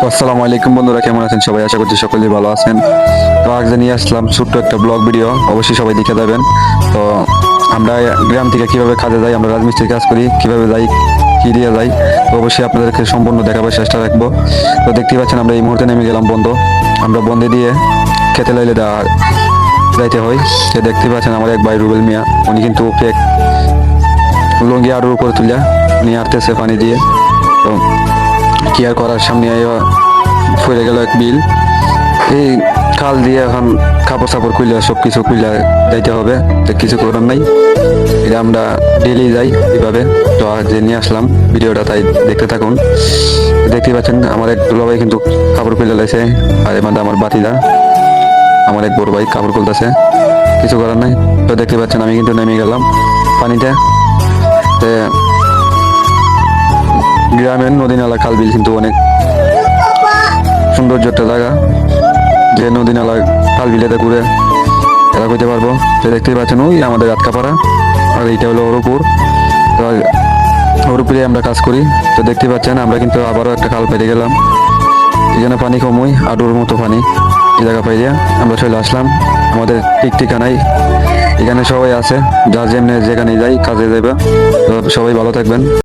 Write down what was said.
আসসালামু আলাইকুম বন্ধুরা, কেমন আছেন সবাই? আশা করছি সকলেই ভালো আছেন। তো আজ নিয়ে আসলাম ছোট্ট একটা ব্লগ ভিডিও, অবশ্যই সবাই দেখে যাবেন। তো আমরা গ্রাম থেকে কিভাবে কাজে যাই, আমরা রাজমিস্ত্রির কাজ করি, কিভাবে যাই, কি দিয়ে যাই, তো অবশ্যই আপনাদেরকে সম্পূর্ণ দেখাবার চেষ্টা রাখবো। তো দেখতেই পাচ্ছেন আমরা এই মুহূর্তে নেমে গেলাম বন্ধ। আমরা বন্ধে দিয়ে খেতে লাইলে যাইতে হয়। সে দেখতে পাচ্ছেন আমার এক ভাই রুবেল মিয়া, উনি কিন্তু ফেক লুঙ্গি আরোর উপর তুলিয়া নিয়ে আসতেছে পানি দিয়ে। তো কি আর করার, সামনে পড়ে গেল এক বিল। এই খাল দিয়ে এখন কাপড় চাপড় খুলে সবকিছু খুলে যাইতে হবে, তো কিছু করার নাই। এটা আমরা ডেলি যাই এইভাবে। তো আজ যে নিয়ে আসলাম ভিডিওটা, তাই দেখতে থাকুন। দেখতে পাচ্ছেন আমার এক দুলা ভাই কিন্তু কাপড় খুলে লাইছে, আর এর মধ্যে আমার বাতিদা, আমার এক বড় ভাই কাপড় খুলতেছে, কিছু করার নাই। তো দেখতে পাচ্ছেন আমি কিন্তু নেমে গেলাম পানিতে। তো গ্রামের নদী নালা খাল বিল কিন্তু অনেক সৌন্দর্য একটা জায়গা, যে নদী নালা খাল বিলেতে ঘুরে এরা করতে পারবো। তো দেখতেই পাচ্ছেন ওই আমাদের আটকাপাড়া, আর এইটা হলো হরপুর। তো হরপুরে আমরা কাজ করি। তো দেখতে পাচ্ছেন আমরা কিন্তু আবারও একটা খাল পেয়ে গেলাম। এখানে পানি কমই আডুর মতো পানি, এই জায়গা পাইয়া আমরা চলে আসলাম আমাদের ঠিক ঠিকানায়। এখানে সবাই আছে, যার যেমনি যেখানে যাই কাজে যাবে। তো সবাই ভালো থাকবেন।